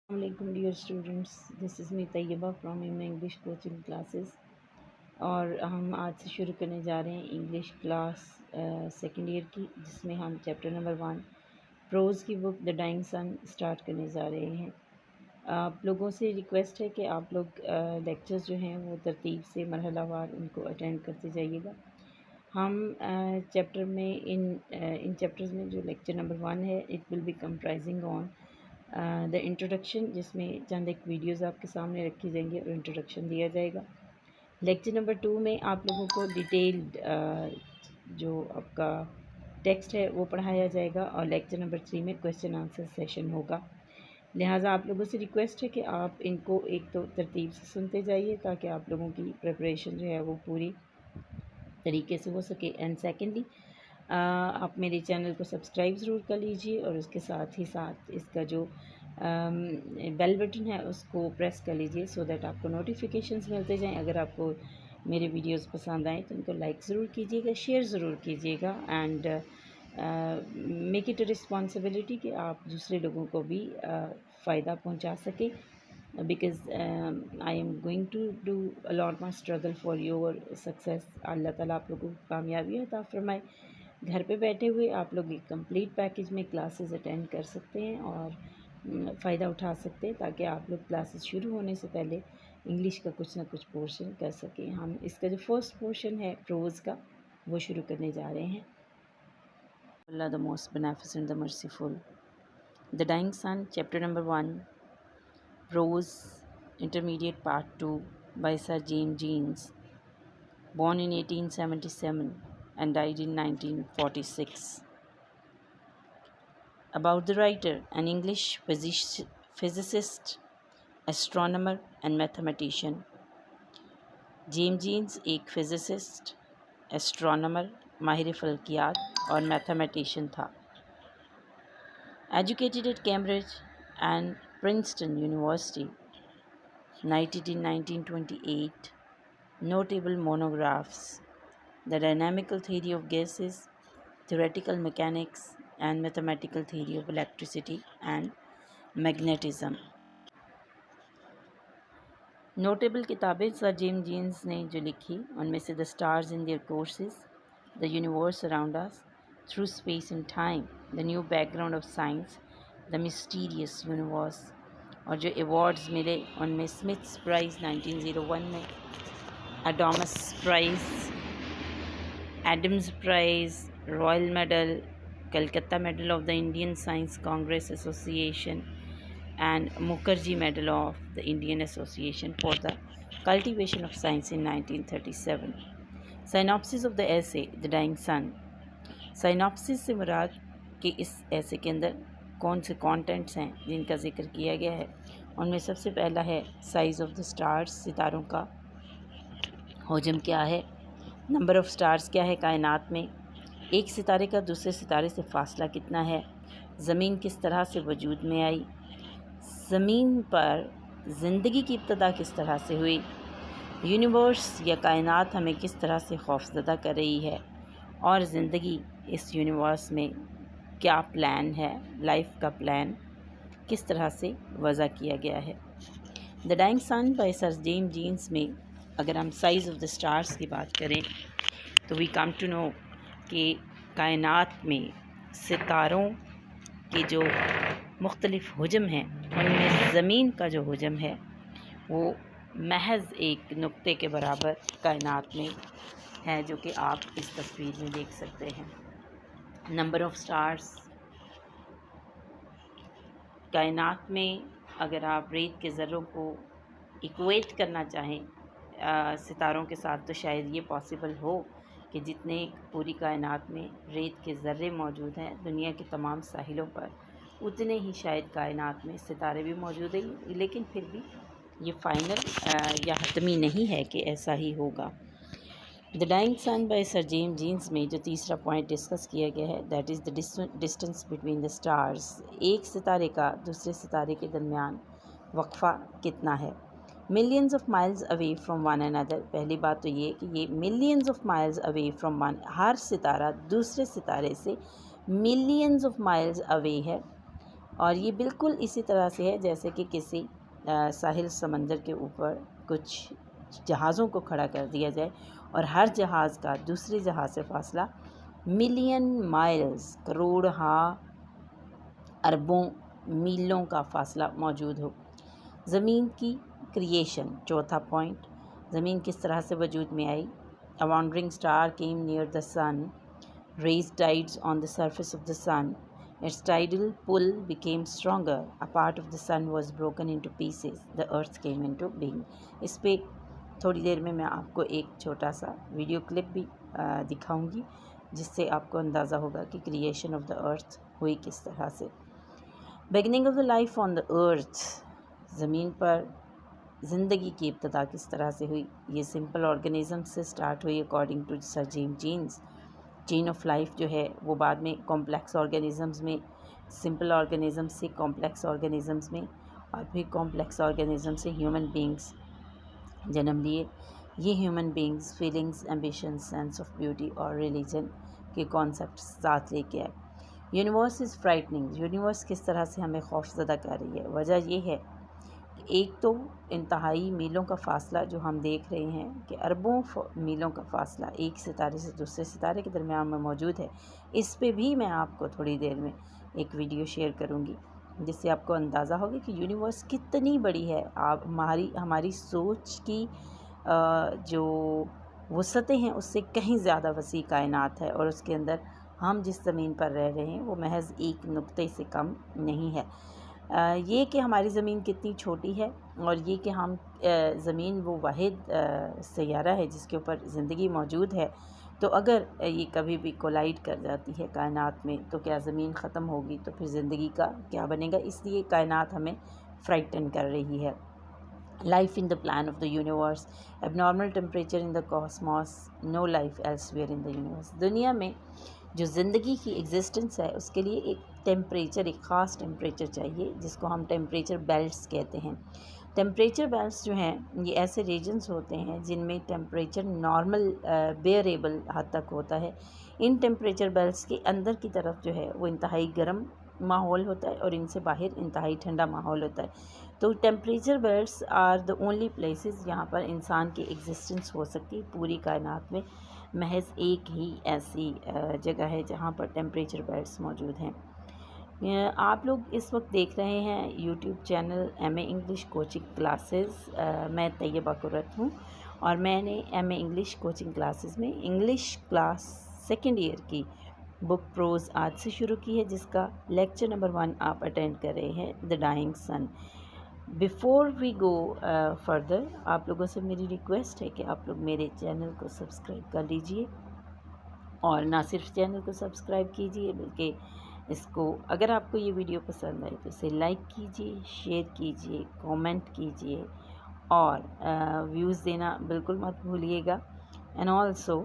السلام علیکم dear students, this is me Tayyaba from English coaching classes, اور ہم آج سے شروع کرنے جا رہے ہیں انگلش کلاس سیکنڈ ایئر کی، جس میں ہم چیپٹر نمبر 1 پروز کی بک دا ڈائنگ سن اسٹارٹ کرنے جا رہے ہیں۔ آپ لوگوں سے ریکویسٹ ہے کہ آپ لوگ لیکچرز جو ہیں وہ ترتیب سے مرحلہ وار ان کو اٹینڈ کرتے جائیے گا۔ ہم چیپٹر میں ان چیپٹرز میں جو لیکچر نمبر 1 ہے، it will be comprising on the introduction, جس میں چند ایک ویڈیوز آپ کے سامنے رکھی جائیں گے اور انٹروڈکشن دیا جائے گا۔ لیکچر نمبر 2 میں آپ لوگوں کو ڈیٹیلڈ جو آپ کا ٹیکسٹ ہے وہ پڑھایا جائے گا، اور لیکچر نمبر 3 میں کویسچن آنسر سیشن ہوگا۔ لہٰذا آپ لوگوں سے ریکویسٹ ہے کہ آپ ان کو ایک تو ترتیب سے سنتے جائیے تاکہ آپ لوگوں کی پریپریشن جو ہے وہ پوری طریقے سے ہو سکے۔ اینڈ سیکنڈلی آپ میرے چینل کو سبسکرائب ضرور کر لیجئے، اور اس کے ساتھ ہی ساتھ اس کا جو بیل بٹن ہے اس کو پریس کر لیجئے، سو دیٹ آپ کو نوٹیفیکیشنز ملتے جائیں۔ اگر آپ کو میرے ویڈیوز پسند آئیں تو ان کو لائک ضرور کیجیے گا، شیئر ضرور کیجیے گا، and make it a responsibility کہ آپ دوسرے لوگوں کو بھی فائدہ پہنچا سکیں، because I am going to do a lot my struggle for your success. اللہ تعالیٰ آپ لوگوں کو کامیابی عطا فرمائے۔ گھر پہ بیٹھے ہوئے آپ لوگ ایک کمپلیٹ پیکیج میں کلاسز اٹینڈ کر سکتے ہیں اور فائدہ اٹھا سکتے ہیں، تاکہ آپ لوگ کلاسز شروع ہونے سے پہلے انگلش کا کچھ نہ کچھ پورشن کر سکیں۔ ہم اس کا جو فرسٹ پورشن ہے پروز کا، وہ شروع کرنے جا رہے ہیں۔ اللہ the most beneficent the merciful. The dying sun, chapter number 1 prose intermediate part 2 by sir James Jeans, born in 1877 and died in 1946. About the writer: an English physicist, astronomer and mathematician. James Jeans ایک physicist, astronomer, ماہر فلکیات اور mathematician تھا۔ Educated at Cambridge and Princeton University, knighted in 1928. Notable monographs: The Dynamical Theory of Gases, Theoretical Mechanics, and Mathematical Theory of Electricity and Magnetism. Notable کتابیں سر James jeans نے جو لکھی، ان میں سے the stars in their courses, the universe around us, through space and time, the new background of science, the mysterious universe. اور جو awards ملے ان میں اسمتھس پرائز 1901 میں، Adams prize, Adams prize, royal medal, Calcutta medal of the Indian science congress association, and Mukherjee Medal of the Indian Association for the Cultivation of Science in 1937. Synopsis of the essay The Dying Sun. Synopsis سے مراد کہ اس ایسے کے اندر کون سے contents ہیں جن کا ذکر کیا گیا ہے۔ ان میں سب سے پہلا ہے سائز آف دا اسٹارز، ستاروں کا حجم کیا ہے، نمبر آف اسٹارز کیا ہے کائنات میں، ایک ستارے کا دوسرے ستارے سے فاصلہ کتنا ہے، زمین کس طرح سے وجود میں آئی، زمین پر زندگی کی ابتدا کس طرح سے ہوئی، یونیورس یا کائنات ہمیں کس طرح سے خوفزدہ کر رہی ہے، اور زندگی اس یونیورس میں کیا پلان ہے، لائف کا پلان کس طرح سے وضع کیا گیا ہے۔ The dying sun by sir James Jeans میں اگر ہم سائز آف دا اسٹارز کی بات کریں تو وی کم ٹو نو کہ کائنات میں ستاروں کے جو مختلف حجم ہیں، ان میں زمین کا جو حجم ہے وہ محض ایک نقطے کے برابر کائنات میں ہے، جو کہ آپ اس تصویر میں دیکھ سکتے ہیں۔ نمبر آف سٹارز، کائنات میں اگر آپ ریت کے ذروں کو ایکویٹ کرنا چاہیں ستاروں کے ساتھ، تو شاید یہ پاسبل ہو کہ جتنے پوری کائنات میں ریت کے ذرے موجود ہیں دنیا کے تمام ساحلوں پر، اتنے ہی شاید کائنات میں ستارے بھی موجود ہیں، لیکن پھر بھی یہ فائنل یا حتمی نہیں ہے کہ ایسا ہی ہوگا۔ The dying sun by sir James Jeans میں جو تیسرا پوائنٹ ڈسکس کیا گیا ہے، that is the distance between the stars, ایک ستارے کا دوسرے ستارے کے درمیان وقفہ کتنا ہے۔ Millions of miles away from one another, پہلی بات تو یہ کہ یہ millions of miles away from one, ہر ستارہ دوسرے ستارے سے ملینز آف مائلز اوے ہے، اور یہ بالکل اسی طرح سے ہے جیسے کہ کسی ساحل سمندر کے اوپر کچھ جہازوں کو کھڑا کر دیا جائے اور ہر جہاز کا دوسرے جہاز سے فاصلہ ملین مائلز، کروڑ ہاں اربوں میلوں کا فاصلہ موجود ہو۔ زمین کی کریشن، چوتھا پوائنٹ، زمین کس طرح سے وجود میں آئی۔ A wandering star came near the sun, raised tides on the surface of the sun. Its tidal pull became stronger. A part of the sun was broken into pieces. The earth came into being. اس پہ تھوڑی دیر میں آپ کو ایک چھوٹا سا video clip بھی دکھاؤں گی جس سے آپ کو اندازہ ہوگا کہ کریشن آف دا ارتھ ہوئی کس طرح سے۔ Beginning of the life on the earth, زمین پر زندگی کی ابتدا کس طرح سے ہوئی۔ یہ سمپل آرگنیزم سے سٹارٹ ہوئی according to sir James Jeans. Chain of life جو ہے وہ بعد میں کمپلیکس آرگنیزمز میں، سمپل آرگنیزم سے کمپلیکس آرگنیزمز میں، اور پھر کمپلیکس آرگنیزم سے ہیومن بینگز جنم لیے۔ یہ human beings feelings, ambition, sense of beauty اور ریلیجن کے کانسیپٹ ساتھ لے کے آئے۔ یونیورس از فرائٹننگ، یونیورس کس طرح سے ہمیں خوف زدہ کر رہی ہے۔ وجہ یہ ہے کہ ایک تو انتہائی میلوں کا فاصلہ جو ہم دیکھ رہے ہیں کہ اربوں میلوں کا فاصلہ ایک ستارے سے دوسرے ستارے کے درمیان میں موجود ہے۔ اس پہ بھی میں آپ کو تھوڑی دیر میں ایک ویڈیو شیئر کروں گی جس سے آپ کو اندازہ ہوگا کہ یونیورس کتنی بڑی ہے۔ ہماری سوچ کی جو وسعتیں ہیں اس سے کہیں زیادہ وسیع کائنات ہے، اور اس کے اندر ہم جس زمین پر رہ رہے ہیں وہ محض ایک نقطے سے کم نہیں ہے۔ یہ کہ ہماری زمین کتنی چھوٹی ہے، اور یہ کہ ہم زمین وہ واحد سیارہ ہے جس کے اوپر زندگی موجود ہے، تو اگر یہ کبھی بھی کولائڈ کر جاتی ہے کائنات میں تو کیا زمین ختم ہوگی، تو پھر زندگی کا کیا بنے گا۔ اس لیے کائنات ہمیں فرائٹن کر رہی ہے۔ Life in the plan of the universe, اب normal temperature in the cosmos, no life elsewhere in the universe. دنیا میں جو زندگی کی ایگزسٹنس ہے اس کے لیے ایک ٹیمپریچر، ایک خاص ٹیمپریچر چاہیے جس کو ہم ٹیمپریچر بیلٹس کہتے ہیں۔ ٹیمپریچر بیلٹس جو ہیں یہ ایسے ریجنز ہوتے ہیں جن میں ٹیمپریچر نارمل بیئریبل حد تک ہوتا ہے۔ ان ٹیمپریچر بیلٹس کے اندر کی طرف جو ہے وہ انتہائی گرم ماحول ہوتا ہے اور ان سے باہر انتہائی ٹھنڈا ماحول ہوتا ہے۔ تو temperature belts are the only places جہاں پر انسان کی ایگزسٹنس ہو سکتی۔ پوری کائنات میں محض ایک ہی ایسی جگہ ہے جہاں پر ٹیمپریچر بیلٹس موجود ہیں۔ آپ لوگ اس وقت دیکھ رہے ہیں YouTube channel M A English coaching classes. میں طیبہ قرۃ ہوں اور میں نے M A English coaching classes میں انگلش کلاس سیکنڈ ایئر کی بک پروز آج سے شروع کی ہے، جس کا لیکچر نمبر 1 آپ اٹینڈ کر رہے ہیں، the dying sun. Before we go further, آپ لوگوں سے میری ریکویسٹ ہے کہ آپ لوگ میرے چینل کو سبسکرائب کر لیجئے، اور نہ صرف چینل کو سبسکرائب کیجئے بلکہ اس کو، اگر آپ کو یہ ویڈیو پسند آئے تو اسے لائک کیجئے، شیئر کیجئے، کومنٹ کیجئے، اور ویوز دینا بالکل مت بھولیے گا۔ اینڈ آلسو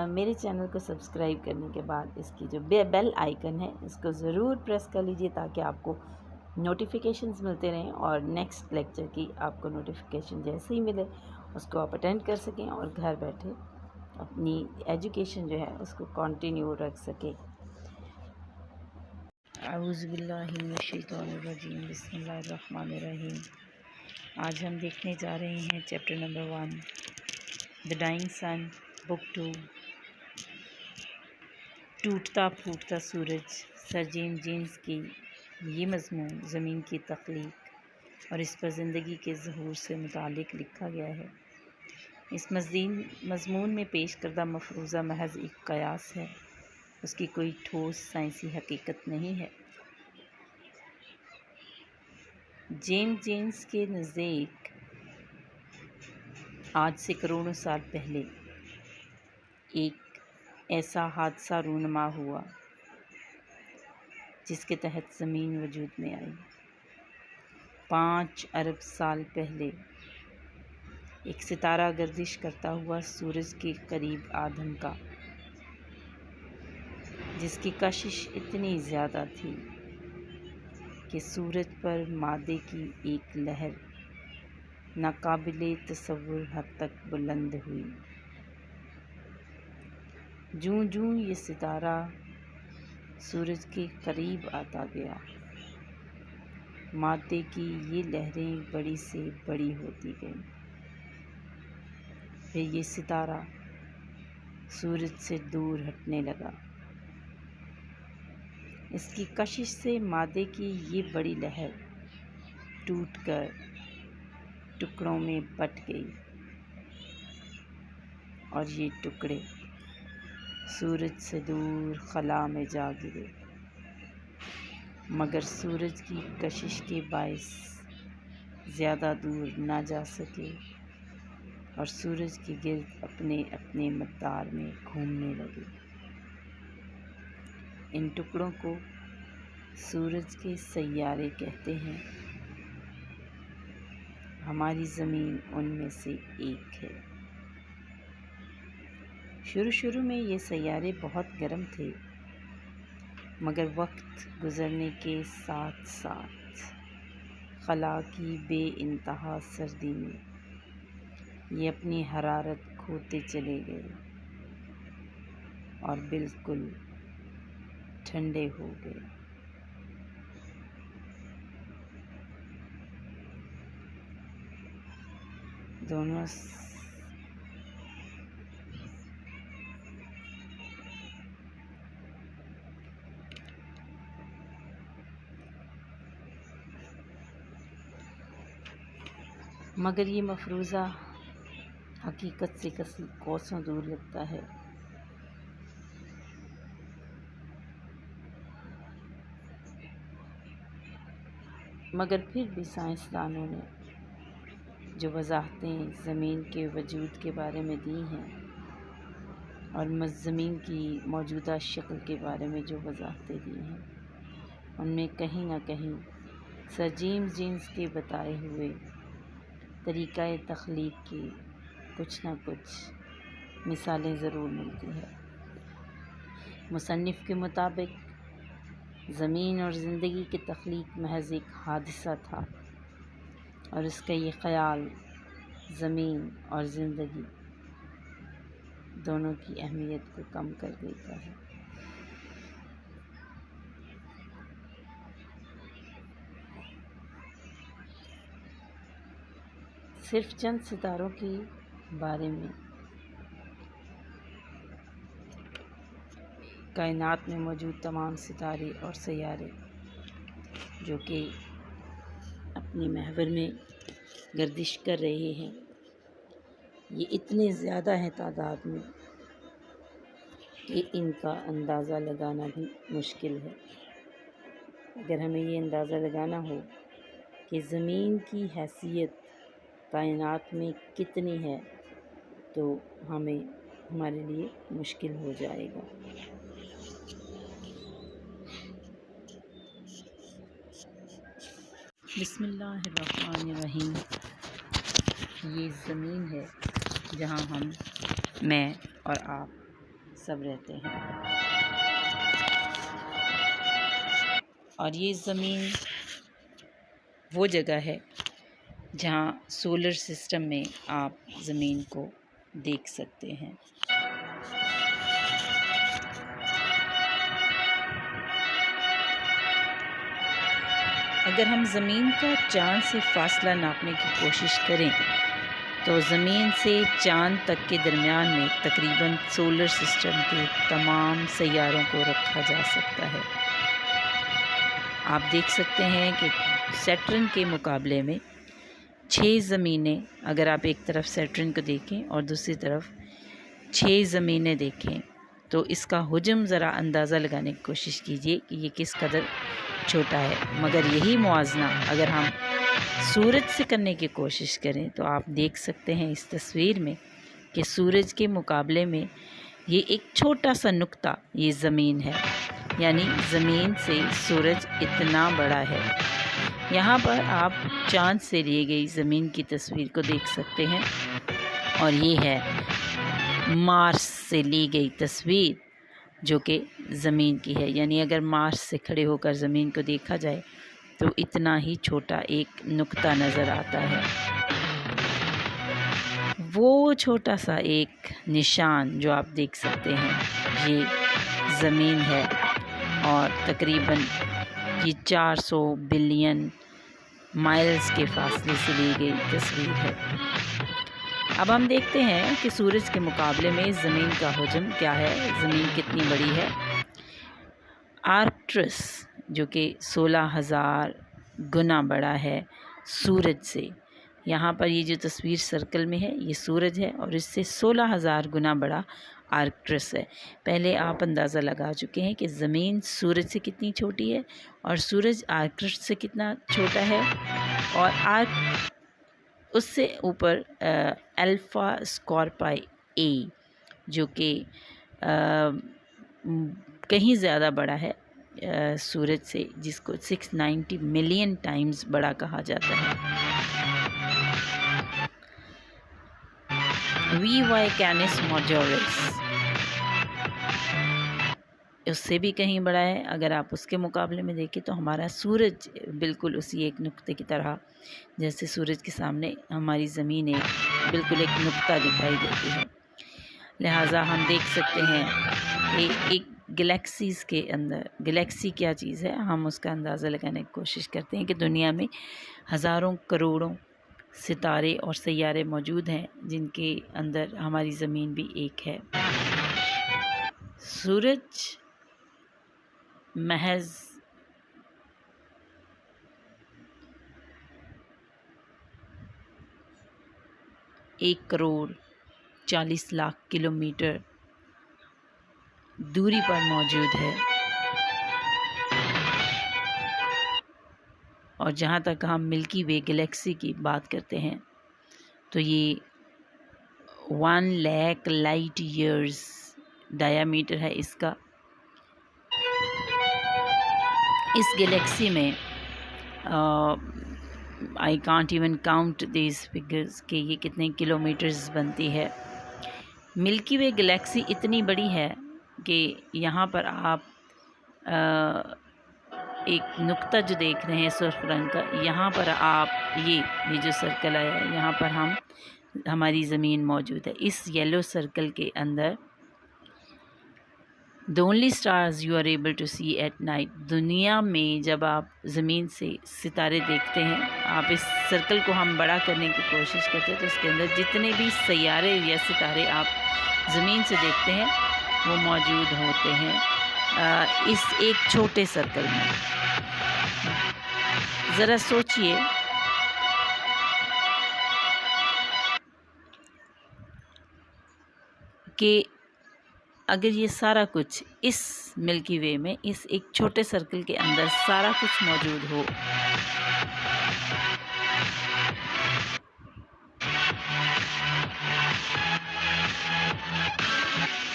میرے چینل کو سبسکرائب کرنے کے بعد اس کی جو بیل آئیکن ہے اس کو ضرور پریس کر لیجئے تاکہ آپ کو نوٹیفیکیشنز ملتے رہیں، اور نیکسٹ لیکچر کی آپ کو نوٹیفیکیشن جیسے ہی ملے اس کو آپ اٹینڈ کر سکیں اور گھر بیٹھے اپنی ایجوکیشن جو ہے اس کو کنٹینیو رکھ سکیں۔ اعوذ باللہ من الشیطان الرجیم، بسم اللہ الرحمن الرحیم۔ آج ہم دیکھنے جا رہے ہیں چیپٹر نمبر 1، دا ڈائنگ سن، بک 2، ٹوٹتا پھوٹتا سورج۔ سر جیمز جینس کی یہ مضمون زمین کی تخلیق اور اس پر زندگی کے ظہور سے متعلق لکھا گیا ہے۔ اس مضمون میں پیش کردہ مفروضہ محض ایک قیاس ہے، اس کی کوئی ٹھوس سائنسی حقیقت نہیں ہے۔ جیمز جینس کے نزدیک آج سے کروڑوں سال پہلے ایک ایسا حادثہ رونما ہوا جس کے تحت زمین وجود میں آئی۔ 5 ارب سال پہلے ایک ستارہ گردش کرتا ہوا سورج کے قریب آ دھمکا، جس کی کشش اتنی زیادہ تھی کہ سورج پر مادے کی ایک لہر ناقابل تصور حد تک بلند ہوئی۔ جوں یہ ستارہ سورج کے قریب آتا گیا، مادے کی یہ لہریں بڑی سے بڑی ہوتی گئیں۔ پھر یہ ستارہ سورج سے دور ہٹنے لگا۔ اس کی کشش سے مادے کی یہ بڑی لہر ٹوٹ کر ٹکڑوں میں بٹ گئی، اور یہ ٹکڑے سورج سے دور خلا میں جا گرے، مگر سورج کی کشش کے باعث زیادہ دور نہ جا سکے اور سورج کے گرد اپنے اپنے مدار میں گھومنے لگے۔ ان ٹکڑوں کو سورج کے سیارے کہتے ہیں۔ ہماری زمین ان میں سے ایک ہے۔ شروع میں یہ سیارے بہت گرم تھے، مگر وقت گزرنے کے ساتھ ساتھ خلا کی بے انتہا سردی میں یہ اپنی حرارت کھوتے چلے گئے اور بالکل ٹھنڈے ہو گئے۔ مگر یہ مفروضہ حقیقت سے کوسوں دور لگتا ہے۔ مگر پھر بھی سائنسدانوں نے جو وضاحتیں زمین کے وجود کے بارے میں دی ہیں اور زمین کی موجودہ شکل کے بارے میں جو وضاحتیں دی ہیں، ان میں کہیں نہ کہیں سر جیمز جونز کے بتائے ہوئے طریقہ تخلیق کی کچھ نہ کچھ مثالیں ضرور ملتی ہیں۔ مصنف کے مطابق زمین اور زندگی کی تخلیق محض ایک حادثہ تھا، اور اس کا یہ خیال زمین اور زندگی دونوں کی اہمیت کو کم کر دیتا ہے۔ صرف چند ستاروں کے بارے میں کائنات میں موجود تمام ستارے اور سیارے جو کہ اپنے محور میں گردش کر رہے ہیں، یہ اتنے زیادہ ہیں تعداد میں کہ ان کا اندازہ لگانا بھی مشکل ہے۔ اگر ہمیں یہ اندازہ لگانا ہو کہ زمین کی حیثیت کائنات میں کتنی ہے تو ہمارے لیے مشکل ہو جائے گا۔ بسم اللہ الرحمن الرحیم۔ یہ زمین ہے جہاں میں اور آپ سب رہتے ہیں، اور یہ زمین وہ جگہ ہے جہاں سولر سسٹم میں آپ زمین کو دیکھ سکتے ہیں۔ اگر ہم زمین کا چاند سے فاصلہ ناپنے کی کوشش کریں تو زمین سے چاند تک کے درمیان میں تقریباً سولر سسٹم کے تمام سیاروں کو رکھا جا سکتا ہے۔ آپ دیکھ سکتے ہیں کہ سیٹرن کے مقابلے میں 6 زمینیں، اگر آپ ایک طرف سیٹرن کو دیکھیں اور دوسری طرف 6 زمینیں دیکھیں تو اس کا حجم ذرا اندازہ لگانے کی کوشش کیجئے کہ یہ کس قدر چھوٹا ہے۔ مگر یہی موازنہ اگر ہم سورج سے کرنے کی کوشش کریں تو آپ دیکھ سکتے ہیں اس تصویر میں کہ سورج کے مقابلے میں یہ ایک چھوٹا سا نقطہ یہ زمین ہے، یعنی زمین سے سورج اتنا بڑا ہے۔ یہاں پر آپ چاند سے لی گئی زمین کی تصویر کو دیکھ سکتے ہیں، اور یہ ہے مارس سے لی گئی تصویر جو کہ زمین کی ہے، یعنی اگر مارس سے کھڑے ہو کر زمین کو دیکھا جائے تو اتنا ہی چھوٹا ایک نقطہ نظر آتا ہے۔ وہ چھوٹا سا ایک نشان جو آپ دیکھ سکتے ہیں یہ زمین ہے، اور تقریباً یہ 400 بلین مائلز کے فاصلے سے لی گئی تصویر ہے۔ اب ہم دیکھتے ہیں کہ سورج کے مقابلے میں زمین کا حجم کیا ہے، زمین کتنی بڑی ہے۔ آرکٹرس جو کہ 16,000 گنا بڑا ہے سورج سے، یہاں پر یہ جو تصویر سرکل میں ہے یہ سورج ہے اور اس سے 16,000 گنا بڑا آرکٹرس ہے۔ پہلے آپ اندازہ لگا چکے ہیں کہ زمین سورج سے کتنی چھوٹی ہے اور سورج آرکٹرس سے کتنا چھوٹا ہے، اور اس سے اوپر الفا اسکارپائی اے جو کہ کہیں زیادہ بڑا ہے سورج سے، جس کو 690 ملین ٹائمز بڑا کہا جاتا ہے۔ وی وائی کینس ماجورس اس سے بھی کہیں بڑا ہے۔ اگر آپ اس کے مقابلے میں دیکھیں تو ہمارا سورج بالکل اسی ایک نقطے کی طرح، جیسے سورج کے سامنے ہماری زمین بالکل ایک نقطہ دکھائی دیتی ہے۔ لہٰذا ہم دیکھ سکتے ہیں کہ ایک گلیکسیز کے اندر، گلیکسی کیا چیز ہے، ہم اس کا اندازہ لگانے کی کوشش کرتے ہیں کہ دنیا میں ہزاروں کروڑوں ستارے اور سیارے موجود ہیں، جن کے اندر ہماری زمین بھی ایک ہے۔ سورج محض ایک کروڑ 40 لاکھ کلومیٹر دوری پر موجود ہے، اور جہاں تک ہم ملکی وے گلیکسی کی بات کرتے ہیں تو یہ 1 lakh light years dia metre ہے اس کا۔ اس گلیکسی میں I can't even count these figures کہ یہ کتنے کلومیٹرز بنتی ہے۔ ملکی وے گلیکسی اتنی بڑی ہے کہ یہاں پر آپ ایک نقطہ جو دیکھ رہے ہیں سرخ رنگ کا، یہاں پر آپ یہ جو سرکل آیا ہے، یہاں پر ہماری زمین موجود ہے۔ اس یلو سرکل کے اندر the only stars you are able to see at night، دنیا میں جب آپ زمین سے ستارے دیکھتے ہیں، آپ اس سرکل کو ہم بڑا کرنے کی کوشش کرتے ہیں تو اس کے اندر جتنے بھی سیارے یا ستارے آپ زمین سے دیکھتے ہیں وہ موجود ہوتے ہیں اس ایک چھوٹے سرکل میں۔ ذرا سوچئے کہ اگر یہ سارا کچھ اس ملکی وے میں، اس ایک چھوٹے سرکل کے اندر سارا کچھ موجود ہو،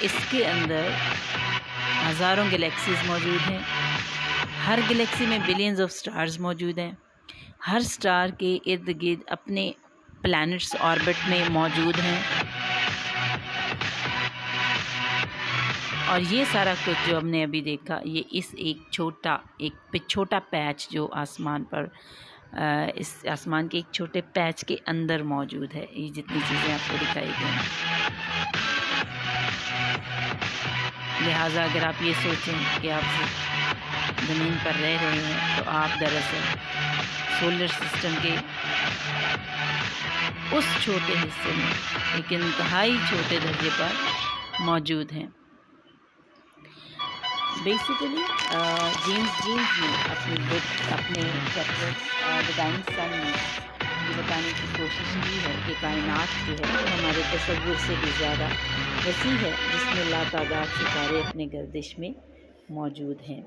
اس کے اندر ہزاروں گلیکسیز موجود ہیں، ہر گلیکسی میں بلینز آف سٹارز موجود ہیں، ہر سٹار کے ارد گرد اپنے پلانٹس آربٹ میں موجود ہیں، اور یہ سارا کچھ جو ہم نے ابھی دیکھا یہ اس ایک چھوٹا پیچ جو آسمان پر، اس آسمان کے ایک چھوٹے پیچ کے اندر موجود ہے، یہ جتنی چیزیں آپ کو دکھائی گئی ہیں۔ لہٰذا اگر آپ یہ سوچیں کہ آپ زمین پر رہ رہے ہیں تو آپ دراصل سولر سسٹم کے اس چھوٹے حصے میں، ایک انتہائی چھوٹے درجے پر موجود ہیں۔ بیسیکلی جیمز نے اپنی بک، اپنے چیپٹر دی ڈائنگ سن میں یہ بتانے کی کوشش کی ہے کہ کائنات جو ہے وہ ہمارے تصور سے بھی زیادہ وسیع ہے، جس میں لاتعداد ستارے اپنے گردش میں موجود ہیں۔